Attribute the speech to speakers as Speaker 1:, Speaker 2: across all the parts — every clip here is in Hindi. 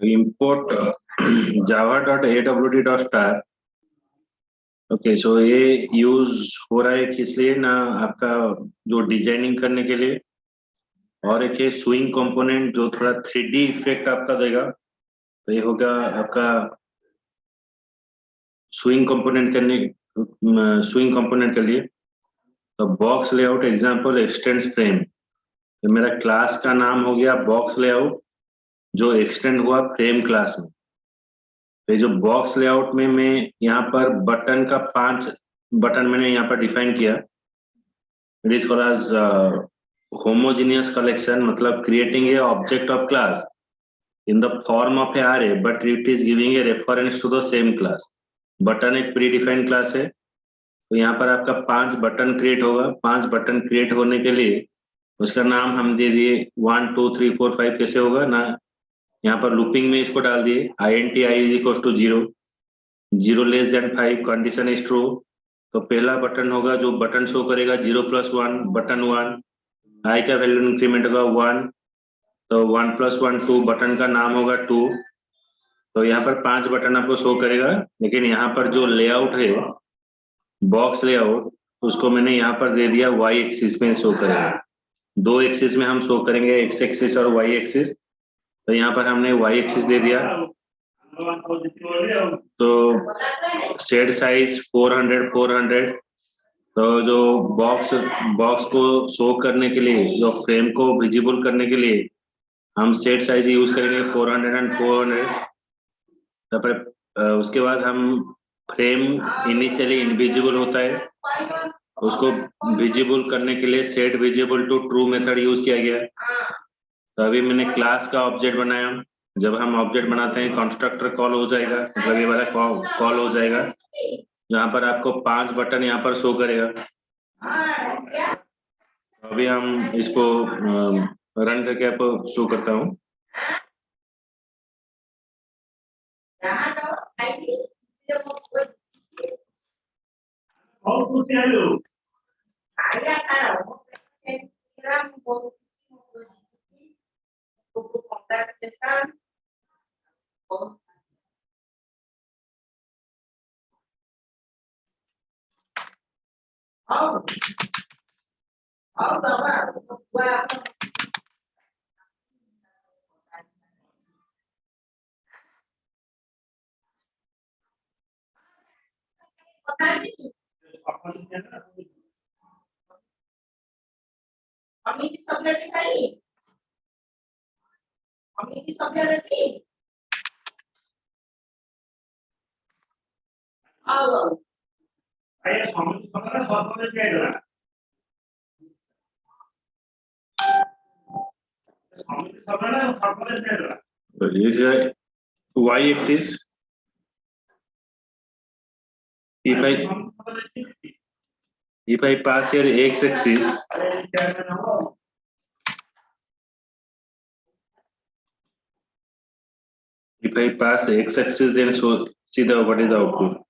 Speaker 1: import java.awt.star. ओके सो ये यूज हो रहा है किस लिए ना, आपका जो डिजाइनिंग करने के लिए, और एक है स्विंग कंपोनेंट जो थोड़ा 3D इफेक्ट आपका देगा। तो ये होगा आपका स्विंग कंपोनेंट के लिए। तो box layout example x tends frame, तो मेरा क्लास का नाम हो गया बॉक्स लेआउट जो एक्सटेंड हुआ फ्रेम क्लास में। तो जो बॉक्स लेआउट में मैं यहाँ पर बटन का 5 बटन मैंने यहाँ पर डिफाइन किया। It is called as homogeneous collection, मतलब creating a object of class in the form of a array but it is giving a reference to the same class. Button एक प्री डिफाइंड क्लास है, तो यहाँ पर आपका 5 बटन क्रिएट होगा। 5 बटन क्रिएट होने के लिए उसका नाम हम दे दिए 1 2 3 4 5 कैसे होगा ना, यहाँ पर लूपिंग में इसको डाल दिए int I is equals to 0, 0 less than 5 condition is true. तो पहला बटन होगा जो बटन शो करेगा 0 + 1 बटन 1, आई का वैल्यू इंक्रीमेंट होगा 1, तो 1 + 1 2 बटन का नाम होगा 2। तो यहाँ पर 5 बटन आपको शो करेगा, लेकिन यहाँ पर जो लेआउट है बॉक्स लेआउट उसको मैंने यहाँ पर दे दिया y एक्सिस में शो करेगा। 2 एक्सिस में हम शो करेंगे, x एक्सिस और y एक्सिस। तो यहाँ पर हमने y एक्सिस दे दिया। तो शेड साइज 400। तो जो बॉक्स को शो करने के लिए, जो फ्रेम को विजिबल करने के लिए हम सेट साइज यूज करेंगे 400 एंड 400। उसके बाद हम फ्रेम इनिशियली इनविजिबल होता है, उसको विजिबल करने के लिए set visible to true method use किया गया। तो अभी मैंने क्लास का ऑब्जेक्ट बनाया। जब हम ऑब्जेक्ट बनाते हैं कंस्ट्रक्टर कॉल हो जाएगा, मतलब ये वाला कॉल हो जाएगा जहां पर आपको 5 बटन यहाँ पर शो करेगा। अभी हम इसको रन करके आपको शो करता हूँ। This is y-axis. If I If I pass here x-axis, if I pass x-axis, then so see the what is the output.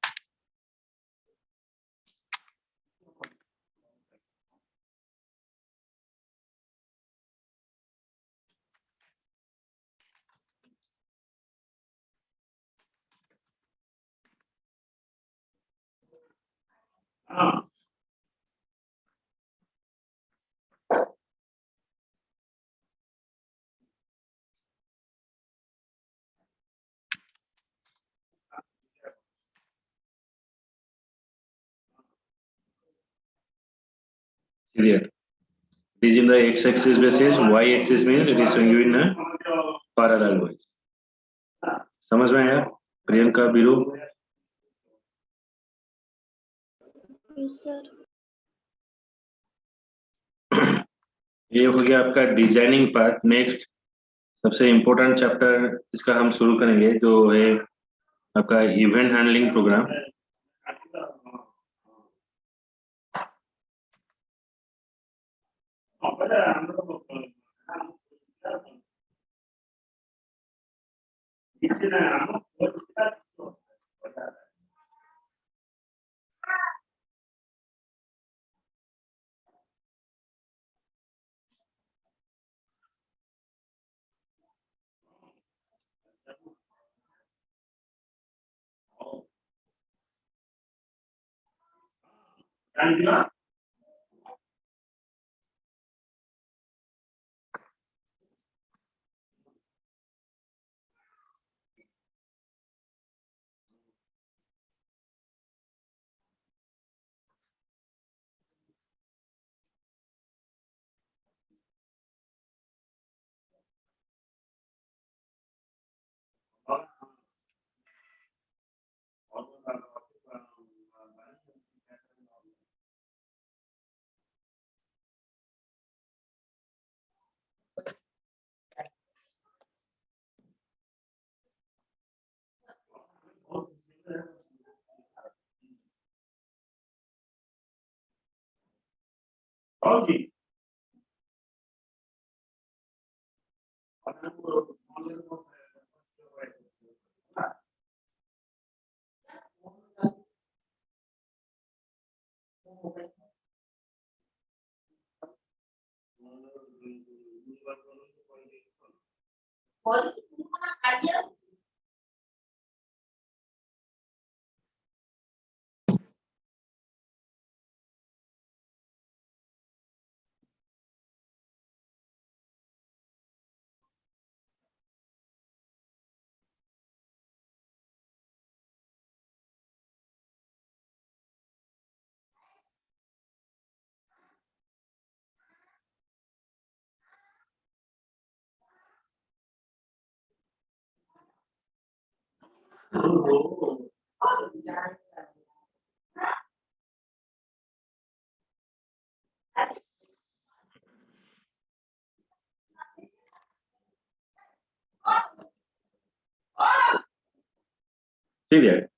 Speaker 1: See there. It is in the x-axis basis, y-axis means it is showing you in a parallel wise. समझ में आया प्रियंका बीरू?
Speaker 2: Yes, sir.
Speaker 1: ये हो गया आपका डिजाइनिंग पार्ट। नेक्स्ट सबसे इम्पोर्टेंट चैप्टर इसका हम शुरू करेंगे जो है आपका event handling program. See there.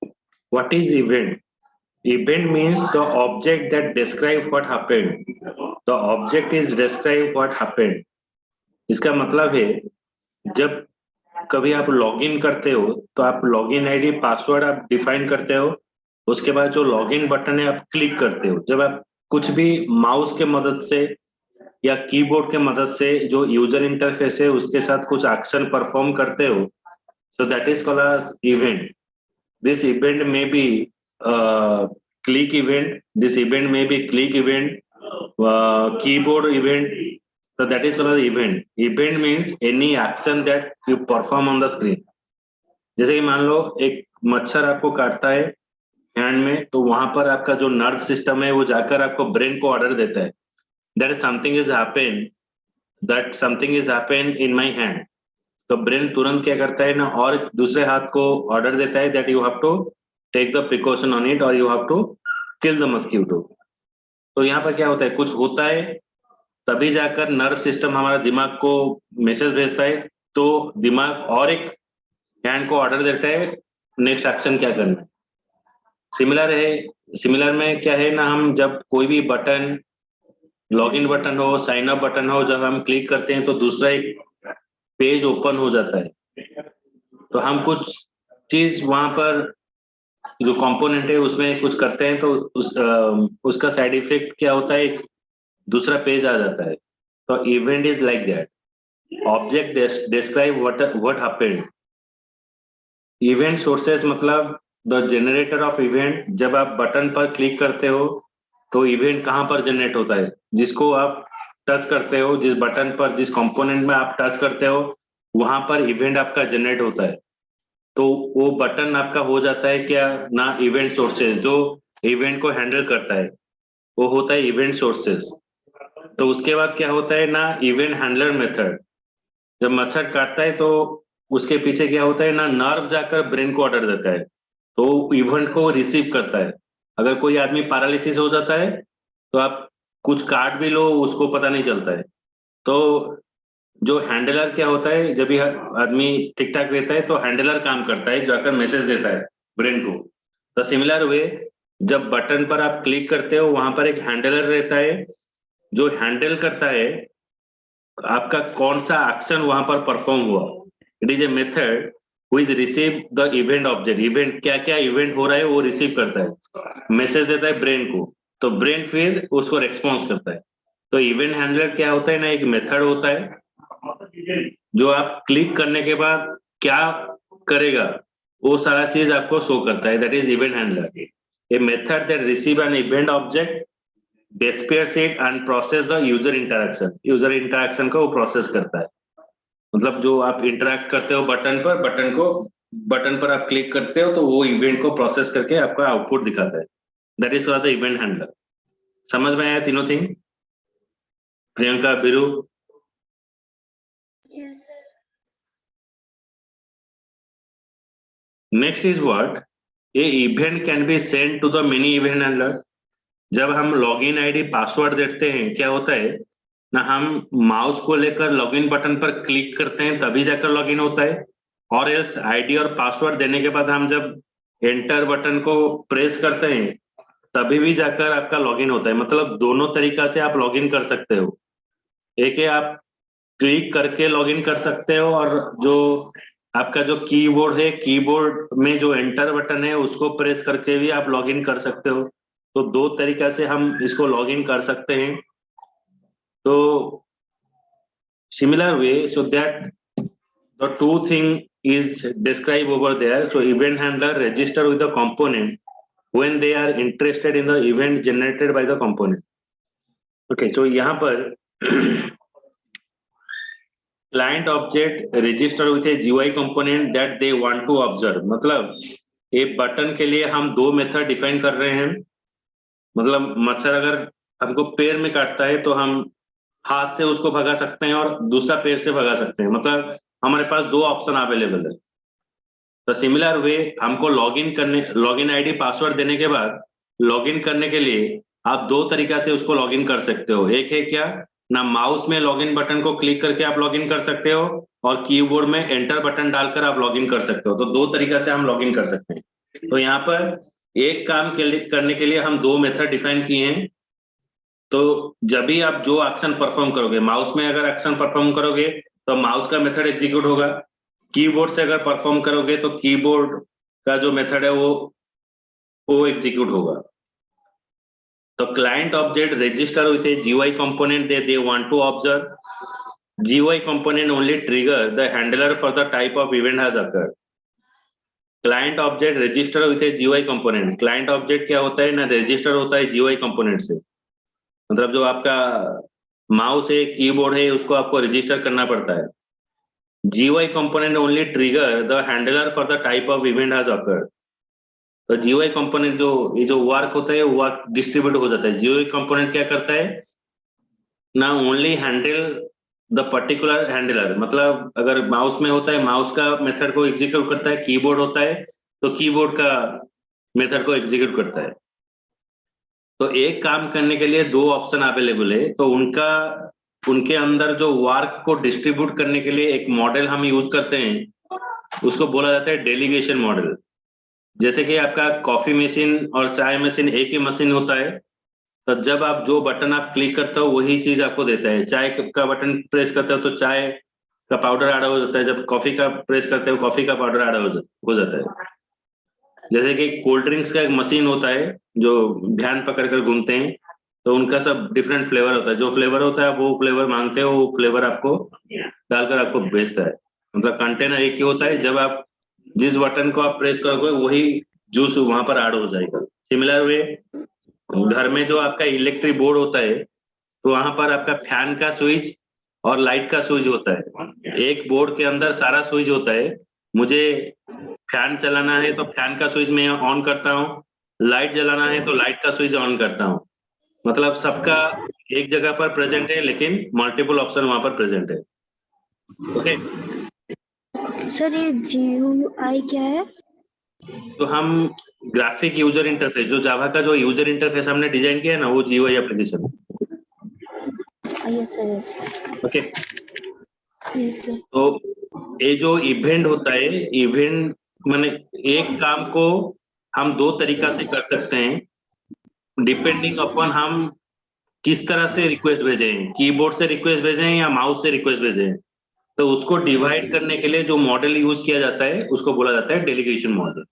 Speaker 1: What is event? Event means the object that describe what happened. The object is describe what happened. इसका मतलब है जब कभी आप लॉगिन करते हो तो आप लॉगिन आईडी पासवर्ड आप डिफाइन करते हो, उसके बाद जो लॉगिन बटन है आप क्लिक करते हो। जब आप कुछ भी माउस के मदद से या कीबोर्ड के मदद से जो यूजर इंटरफेस है उसके साथ कुछ एक्शन परफॉर्म करते हो, so that is called as event. This event may be click event, this event may be click event, keyboard event, so that is called as event. Event means any action that you perform on the screen. जैसे कि मान लो एक मच्छर आपको काटता है हैंड में, तो वहां पर आपका जो नर्व सिस्टम है वो जाकर आपको ब्रेन को ऑर्डर देता है that something is happen, that something is happen in my hand. तो ब्रेन तुरंत क्या करता है ना, और दूसरे हाथ को ऑर्डर देता है that you have to take the precaution on it और you have to kill the mosquito. तो यहाँ पर क्या होता है, कुछ होता है तभी जाकर नर्व सिस्टम हमारा दिमाग को मैसेज भेजता है, तो दिमाग और एक हैंड को ऑर्डर देता है नेक्स्ट एक्शन क्या करना है। सिमिलर में क्या है ना, हम जब कोई भी बटन, लॉगिन बटन हो, साइन अप बटन हो, जब हम क्लिक करते हैं तो दूसरा एक पेज ओपन हो जाता है। तो हम कुछ चीज वहां पर जो कंपोनेंट है उसमें कुछ करते हैं तो उसका साइड इफेक्ट क्या होता है, एक दूसरा पेज आ जाता है। तो event is like that, object describe what happened. Event sources मतलब द जनरेटर ऑफ इवेंट। जब आप बटन पर क्लिक करते हो तो इवेंट कहाँ पर जनरेट होता है, जिसको आप टच करते हो, जिस बटन पर, जिस कंपोनेंट में आप टच करते हो वहां पर इवेंट आपका जनरेट होता है। तो वो बटन आपका हो जाता है क्या ना, इवेंट सोर्सेज, जो इवेंट को हैंडल करता है वो होता है इवेंट सोर्सेज। तो उसके बाद क्या होता है ना, इवेंट हैंडलर मेथड। जब मच्छर काटता है तो उसके पीछे क्या होता है ना, नर्व जाकर ब्रेन को ऑर्डर देता है, तो इवेंट को रिसीव करता है। अगर कोई आदमी पैरालिसिस हो जाता है तो आप कुछ काट भी लो उसको पता नहीं चलता है। तो जो हैंडलर क्या होता है, जब यह आदमी ठीक ठाक रहता है तो हैंडलर काम करता है, जाकर मैसेज देता है ब्रेन को। तो सिमिलर वे, जब बटन पर आप क्लिक करते हो वहां पर एक हैंडलर रहता है जो हैंडल करता है आपका कौन सा एक्शन वहां पर परफॉर्म हुआ। It is a method who is receive the event object. Event क्या क्या इवेंट हो रहा है वो रिसीव करता है, मैसेज देता है ब्रेन को, तो ब्रेन फिर उसको रेस्पॉन्स करता है। तो इवेंट हैंडलर क्या होता है ना, एक मेथड होता है जो आप क्लिक करने के बाद क्या करेगा वो सारा चीज आपको शो करता है, that is event handler. A method that receive an event object, despairs it and process the user interaction. User interaction को वो प्रोसेस करता है। मतलब जो आप इंटरेक्ट करते हो बटन पर, बटन पर आप क्लिक करते हो तो वो इवेंट को प्रोसेस करके आपका आउटपुट दिखाता है। That is the event handler. समझ में आया तीनों thing? Priyanka, Biru?
Speaker 2: Yes, sir.
Speaker 1: Next is what a event can be send to the mini event handler. जब हम लॉगिन आईडी पासवर्ड देते हैं क्या होता है ना, हम माउस को लेकर लॉगिन बटन पर क्लिक करते हैं तभी जाकर लॉगिन होता है, और एल्स आईडी और पासवर्ड देने के बाद हम जब एंटर बटन को प्रेस करते हैं तभी भी जाकर आपका लॉगिन होता है। मतलब दोनों तरीका से आप लॉगिन कर सकते हो। एक है आप क्लिक करके लॉगिन कर सकते हो, और जो आपका जो कीबोर्ड है, कीबोर्ड में जो एंटर बटन है उसको प्रेस करके भी आप लॉगिन कर सकते हो। तो दो तरीका से हम इसको लॉगिन कर सकते हैं। तो similar way, so that the two thing is described over there. So event handler register with the component when they are interested in the event generated by the component. Okay, so यहाँ पर client object register with a GUI component that they want to observe. मतलब एक बटन के लिए हम दो मेथड डिफाइन कर रहे हैं। मतलब मच्छर अगर हमको पैर में काटता है तो हम हाथ से उसको भगा सकते हैं और दूसरा पैर से भगा सकते हैं। मतलब हमारे पास दो ऑप्शन अवेलेबल है। तो सिमिलर वे, हमको लॉगिन आईडी पासवर्ड देने के बाद लॉगिन करने के लिए आप दो तरीका से उसको लॉगिन कर सकते हो। एक है क्या ना, माउस में लॉगिन बटन को क्लिक करके आप लॉगिन कर सकते हो, और कीबोर्ड में एंटर बटन डालकर आप लॉगिन कर सकते हो। तो दो तरीका से हम लॉगिन कर सकते हैं। तो यहाँ पर एक काम करने के लिए हम दो मेथड डिफाइन किए हैं। तो जब भी आप जो एक्शन परफॉर्म करोगे, माउस में अगर एक्शन परफॉर्म करोगे तो माउस का मेथड एग्जीक्यूट होगा, कीबोर्ड से अगर परफॉर्म करोगे तो कीबोर्ड का जो मेथड है वो एग्जीक्यूट होगा। तो client object register with a GUI component that they want to observe. GUI component only trigger the handler for the type of event has occurred. Client object register with A GUI component. Client object क्या होता है ना, रजिस्टर होता है GUI कंपोनेंट से। मतलब जो आपका माउस है, कीबोर्ड है, उसको आपको रजिस्टर करना पड़ता है। GUI component only trigger the handler for the type of event has occurred. तो GUI कंपोनेंट जो ये जो वर्क होता है वर्क डिस्ट्रीब्यूट हो जाता है। GUI कंपोनेंट क्या करता है ना, only handle the particular handler. मतलब अगर माउस में होता है माउस का मेथड को एग्जीक्यूट करता है, कीबोर्ड होता है तो कीबोर्ड का मेथड को एग्जीक्यूट करता है। तो एक काम करने के लिए दो ऑप्शन अवेलेबल है, तो उनके अंदर जो वर्क को डिस्ट्रीब्यूट करने के लिए एक मॉडल हम यूज करते हैं, उसको बोला जाता है डेलीगेशन मॉडल। जैसे कि आपका कॉफी मशीन और चाय मशीन एक ही मशीन होता है, तो जब आप जो बटन आप क्लिक करते हो वही चीज आपको देता है। चाय का बटन प्रेस करते हो तो चाय का पाउडर ऐड हो जाता है, जब कॉफी का प्रेस करते हो कॉफी का पाउडर ऐड हो जाता है। जैसे कि कोल्ड ड्रिंक्स का एक मशीन होता है जो ध्यान पकड़ कर घूमते हैं, तो उनका सब डिफरेंट फ्लेवर होता है, जो फ्लेवर होता है वो फ्लेवर मांगते हो, वो फ्लेवर आपको डालकर आपको भेजता है। मतलब कंटेनर एक ही होता है, जब आप जिस बटन को आप प्रेस करोगे वही जूस वहां पर ऐड हो जाएगा। सिमिलर वे घर में जो आपका इलेक्ट्रिक बोर्ड होता है, तो वहां पर आपका फैन का स्विच और लाइट का स्विच होता है। एक बोर्ड के अंदर सारा स्विच होता है। मुझे फैन चलाना है तो फैन का स्विच मैं ऑन करता हूँ, लाइट जलाना है तो लाइट का स्विच ऑन करता हूँ। मतलब सबका एक जगह पर प्रेजेंट है, लेकिन मल्टीपल ऑप्शन वहां पर प्रेजेंट है। ओके,
Speaker 2: सर ये GUI क्या है?
Speaker 1: तो हम ग्राफिक यूजर इंटरफेस, जो जावा का जो यूजर इंटरफेस हमने डिजाइन किया है ना, वो GUI application.
Speaker 2: Yes sir, yes
Speaker 1: okay,
Speaker 2: yes sir.
Speaker 1: तो ये जो इवेंट होता है, इवेंट माने एक काम को हम दो तरीका से कर सकते हैं, डिपेंडिंग अपॉन हम किस तरह से रिक्वेस्ट भेजें, कीबोर्ड से रिक्वेस्ट भेजें या माउस से रिक्वेस्ट भेजें। तो उसको डिवाइड करने के लिए जो मॉडल यूज किया जाता है उसको बोला जाता है delegation model.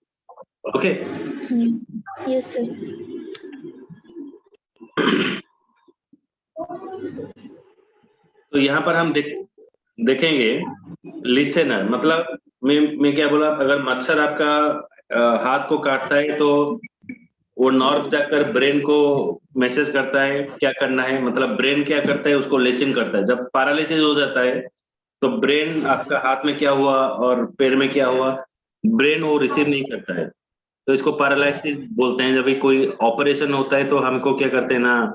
Speaker 1: Okay,
Speaker 2: yes sir.
Speaker 1: तो यहाँ पर हम देखेंगे लिसनर, मतलब मैं क्या बोला, अगर मच्छर आपका हाथ को काटता है तो वो नॉर्थ जाकर ब्रेन को मैसेज करता है क्या करना है। मतलब ब्रेन क्या करता है, उसको लिसन करता है। जब पैरालिसिस हो जाता है तो ब्रेन आपका हाथ में क्या हुआ और पैर में क्या हुआ, ब्रेन वो रिसीव नहीं करता है, तो इसको पैरालिसिस बोलते हैं। जब भी कोई ऑपरेशन होता है तो हमको क्या करते हैं ना,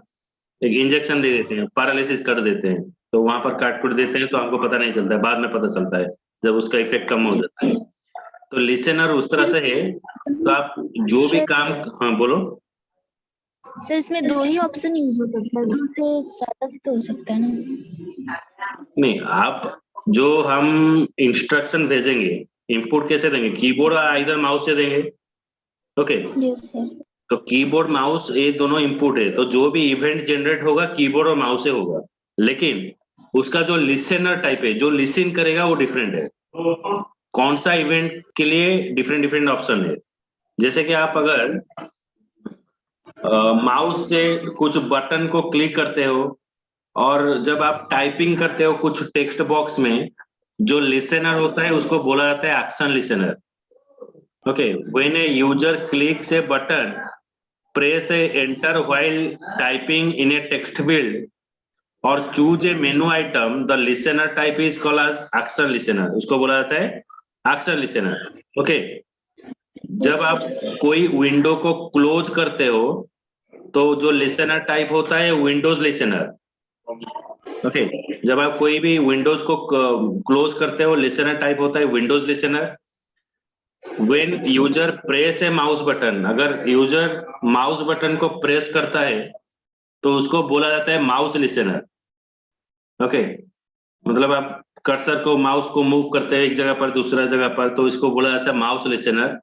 Speaker 1: एक इंजेक्शन दे देते हैं, पैरालिसिस कर देते हैं, तो वहां पर काट पीट देते हैं, तो हमको पता नहीं चलता है, बाद में पता चलता है जब उसका इफेक्ट कम हो जाता है। तो लिसनर उस तरह से है, तो आप जो भी काम, हाँ बोलो।
Speaker 2: सर इसमें 2 ही ऑप्शन यूज हो सकता है, 2 से ज्यादा भी तो हो सकता है ना?
Speaker 1: नहीं, आप जो हम इंस्ट्रक्शन भेजेंगे, इनपुट कैसे देंगे, कीबोर्ड और इधर माउस से देंगे। Okay,
Speaker 2: yes sir.
Speaker 1: तो कीबोर्ड माउस ये दोनों इनपुट है, तो जो भी इवेंट जनरेट होगा कीबोर्ड और माउस से होगा, लेकिन उसका जो लिसनर टाइप है, जो लिसन करेगा वो डिफरेंट है। कौन सा इवेंट के लिए डिफरेंट डिफरेंट ऑप्शन है। जैसे कि आप अगर माउस से कुछ बटन को क्लिक करते हो और जब आप टाइपिंग करते हो कुछ टेक्स्ट बॉक्स में, जो लिसनर होता है उसको बोला जाता है action listener. Okay, when a user clicks a button, press a enter while typing in a text field और choose a menu item, the listener type is called as action listener. उसको बोला जाता है एक्शन लिसनर। ओके, जब आप कोई विंडो को क्लोज करते हो तो जो लिसनर टाइप होता है विंडोज लिसनर। ओके, जब आप कोई भी विंडोज को क्लोज करते हो, लिसनर टाइप होता है Windows listener. When user press A mouse button, अगर यूजर माउस बटन को प्रेस करता है तो उसको बोला जाता है माउस लिसनर। ओके, मतलब आप कर्सर को माउस को मूव करते हैं एक जगह पर दूसरा जगह पर, तो इसको बोला जाता है माउस लिसनर।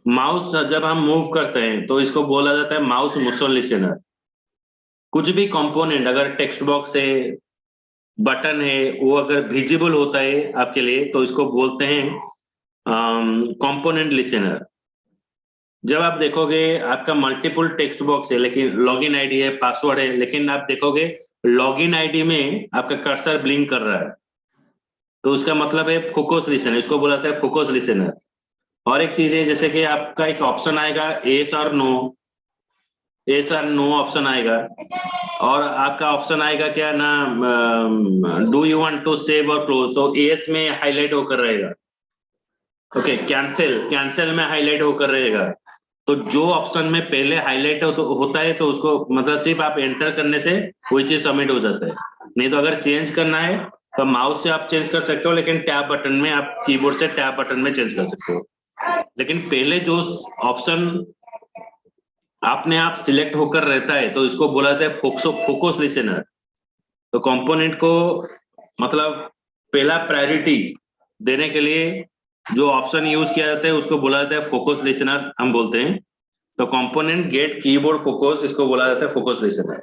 Speaker 1: माउस जब हम मूव करते हैं तो इसको बोला जाता है माउस मोशन लिसनर। कुछ भी कंपोनेंट, अगर टेक्स्ट बॉक्स है, बटन है, वो अगर विजिबल होता है आपके लिए तो इसको बोलते हैं कंपोनेंट लिसनर। जब आप देखोगे आपका मल्टीपल टेक्स्ट बॉक्स है, लेकिन लॉगिन आईडी है, पासवर्ड है, लेकिन आप देखोगे लॉगिन आईडी में आपका कर्सर ब्लिंक कर रहा है, तो उसका मतलब है फोकस लिसनर, इसको बोला जाता है फोकस लिसनर। और एक चीज है, जैसे कि आपका एक ऑप्शन आएगा एस और नो, एस और नो ऑप्शन आएगा, और आपका ऑप्शन आएगा क्या ना, do you want to save और क्लोज, तो एस में हाईलाइट होकर रहेगा। ओके, कैंसिल, कैंसिल में हाईलाइट होकर रहेगा। तो जो ऑप्शन में पहले हाईलाइट होता है तो उसको मतलब सिर्फ आप एंटर करने से कोई चीज सबमिट हो जाता है। नहीं तो अगर चेंज करना है तो माउस से आप चेंज कर सकते हो, लेकिन टैब बटन में आप कीबोर्ड से टैब बटन में चेंज कर सकते हो। लेकिन पहले जो ऑप्शन अपने आप सिलेक्ट होकर रहता है तो इसको बोला जाता है फोकस लिसनर। तो कंपोनेंट को मतलब पहला प्रायोरिटी देने के लिए जो ऑप्शन यूज किया जाता है उसको बोला जाता है फोकस लिसनर हम बोलते हैं। तो कंपोनेंट गेट कीबोर्ड फोकस, इसको बोला जाता है फोकस लिसनर।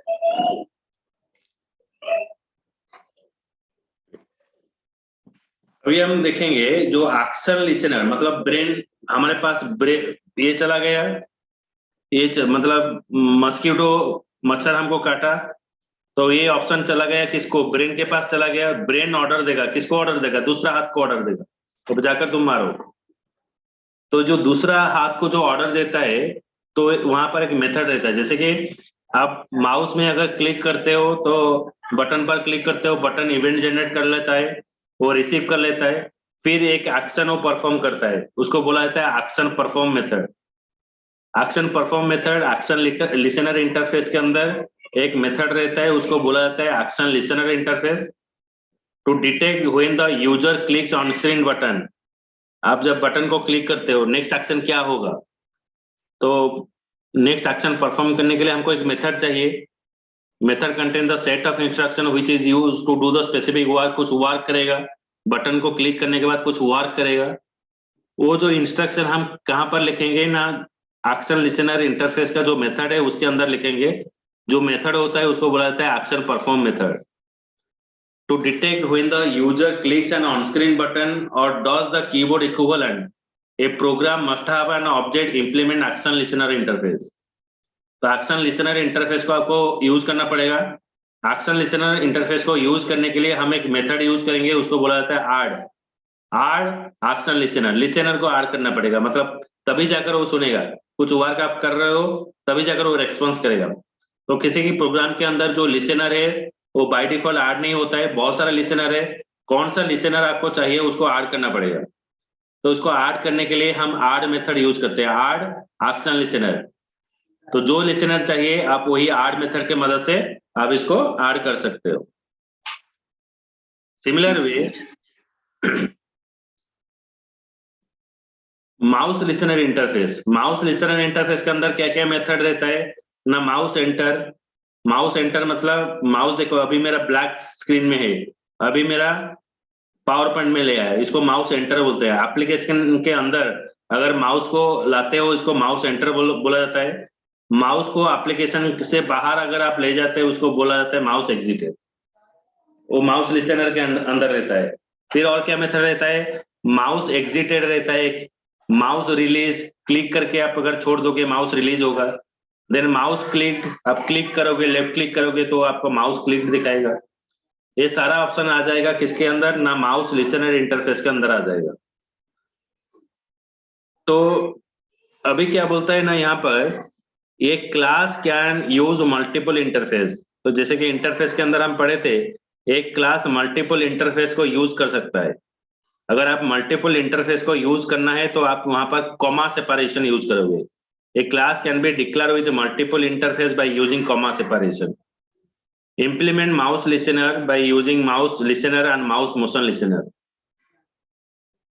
Speaker 1: अभी हम देखेंगे जो एक्शन लिसनर, मतलब ब्रेन, हमारे पास ब्रेन ये चला गया, मतलब मस्कीटो, मच्छर हमको काटा, तो ये ऑप्शन चला गया किसको, ब्रेन के पास चला गया। ब्रेन ऑर्डर देगा, किसको ऑर्डर देगा, दूसरा हाथ को ऑर्डर देगा, तो जाकर तुम मारो। तो जो दूसरा हाथ को जो ऑर्डर देता है, तो वहां पर एक मेथड रहता है, जैसे कि आप माउस में अगर क्लिक करते हो तो बटन पर क्लिक करते हो, बटन इवेंट जनरेट कर लेता है, वो रिसीव कर लेता है, फिर एक एक्शन वो परफॉर्म करता है, उसको बोला जाता है action perform method. Action perform method action listener interface के अंदर एक मेथड रहता है, उसको बोला जाता है action listener interface. To detect when the user clicks on screen button, आप जब बटन को क्लिक करते हो नेक्स्ट एक्शन क्या होगा, तो नेक्स्ट एक्शन परफॉर्म करने के लिए हमको एक मेथड चाहिए। Method contain the set of instruction which is used to do the specific work, कुछ वर्क करेगा, बटन को क्लिक करने के बाद कुछ वर्क करेगा। वो जो इंस्ट्रक्शन हम कहाँ पर लिखेंगे ना, एक्शन लिसनर इंटरफेस का जो मेथड है उसके अंदर लिखेंगे। जो मेथड होता है उसको बोला जाता है action perform method. To detect when the user clicks an on-screen button or does the keyboard equivalent, a program must have an object implement action listener interface. तो एक्शन लिसनर इंटरफेस को आपको यूज करना पड़ेगा। एक्शन लिसनर इंटरफेस को यूज करने के लिए हम एक मेथड यूज करेंगे, उसको बोला जाता है add. Add action listener, listener को ऐड करना पड़ेगा, मतलब तभी जाकर वो सुनेगा, कुछ वर्क आप कर रहे हो तभी जाकर वो रेस्पॉन्स करेगा। तो किसी की प्रोग्राम के अंदर जो लिसनर है वो बाय डिफॉल्ट ऐड नहीं होता है, बहुत सारा लिसनर है, कौन सा लिसनर आपको चाहिए उसको ऐड करना पड़ेगा। तो उसको ऐड करने के लिए हम ऐड मेथड यूज करते हैं, ऐड एक्शन लिसनर। तो जो लिसनर चाहिए आप वही ऐड मेथड के मदद से आप इसको ऐड कर सकते हो। Similar way mouse listener interface, mouse listener interface के अंदर क्या क्या मेथड रहता है ना, माउस एंटर। माउस एंटर मतलब माउस देखो अभी मेरा ब्लैक स्क्रीन में है, अभी मेरा पावर पॉइंट में ले आया, इसको माउस एंटर बोलते हैं। एप्लीकेशन के अंदर अगर माउस को लाते हो इसको माउस एंटर बोला जाता है। माउस को एप्लीकेशन से बाहर अगर आप ले जाते हो उसको बोला जाता है माउस एग्जिट। वो माउस लिसनर के अंदर रहता है। फिर और क्या मेथड रहता है, माउस एग्जिटेड रहता है एक, माउस रिलीज, क्लिक करके आप अगर छोड़ दोगे माउस रिलीज होगा। देन माउस क्लिक, आप क्लिक करोगे, लेफ्ट क्लिक करोगे तो आपको माउस क्लिक दिखाएगा। ये सारा ऑप्शन आ जाएगा किसके अंदर ना, माउस लिसनर इंटरफेस के अंदर आ जाएगा। तो अभी क्या बोलता है ना यहाँ पर, ये class can use multiple interface. तो जैसे कि इंटरफेस के अंदर हम पढ़े थे, एक क्लास मल्टीपल इंटरफेस को यूज कर सकता है। अगर आप मल्टीपल इंटरफेस को यूज करना है तो आप वहां पर कॉमा सेपरेशन यूज करोगे। A class can be declared with multiple interface by using comma separation. Implement mouse listener by using mouse listener and mouse motion listener.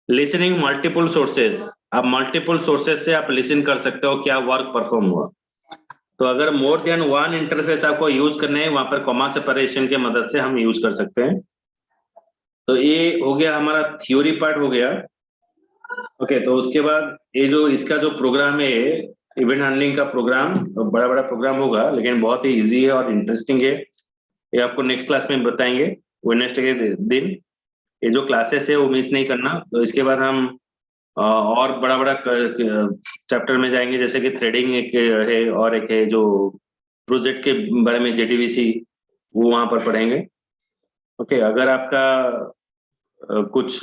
Speaker 1: Listening multiple sources, आप multiple sources से आप listen कर सकते हो क्या वर्क परफॉर्म हुआ। तो अगर मोर देन वन इंटरफेस आपको यूज करने हैं वहां पर कॉमा सेपरेशन के मदद से हम यूज कर सकते हैं। तो ये हो गया हमारा थ्योरी पार्ट हो गया। ओके, तो उसके बाद ये जो इसका जो प्रोग्राम है इवेंट हैंडलिंग का प्रोग्राम, बड़ा बड़ा प्रोग्राम होगा लेकिन बहुत ही इजी है और इंटरेस्टिंग है। ये आपको नेक्स्ट क्लास में बताएंगे, वेडनेसडे के दिन। ये जो क्लासेस है वो मिस नहीं करना। तो इसके बाद हम और बड़ा बड़ा चैप्टर में जाएंगे, जैसे कि थ्रेडिंग एक है और एक है जो प्रोजेक्ट के बारे में जेडीबीसी, वो वहां पर पढ़ेंगे। ओके, अगर आपका कुछ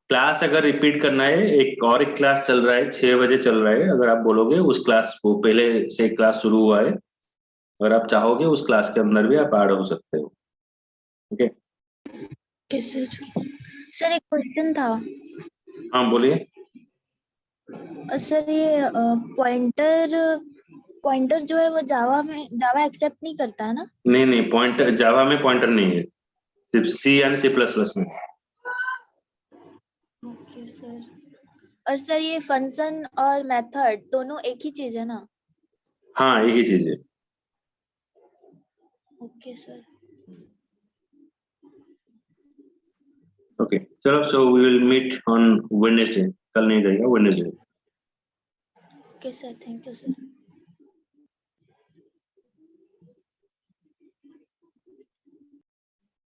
Speaker 1: क्लास अगर रिपीट करना है, एक क्लास चल रहा है 6 बजे चल रहा है, अगर आप बोलोगे उस क्लास वो पहले से क्लास शुरू हुआ है, अगर आप चाहोगे उस क्लास के अंदर भी आप ऐड हो सकते हो। Okay,
Speaker 2: okay sir. सर एक क्वेश्चन था।
Speaker 1: हाँ बोलिए।
Speaker 2: सर ये पॉइंटर पॉइंटर जो है वो जावा एक्सेप्ट नहीं करता है ना?
Speaker 1: नहीं नहीं, पॉइंटर जावा में पॉइंटर नहीं है, सिर्फ सी एंड सी प्लस प्लस में।
Speaker 2: Okay sir. और सर ये फंक्शन और मेथड दोनों एक ही चीज है ना?
Speaker 1: हाँ, एक ही चीज है।
Speaker 2: Okay sir.
Speaker 1: ओके चलो, so we will meet on Wednesday, कल नहीं रहेगा, Wednesday.
Speaker 2: Okay sir, thank you sir.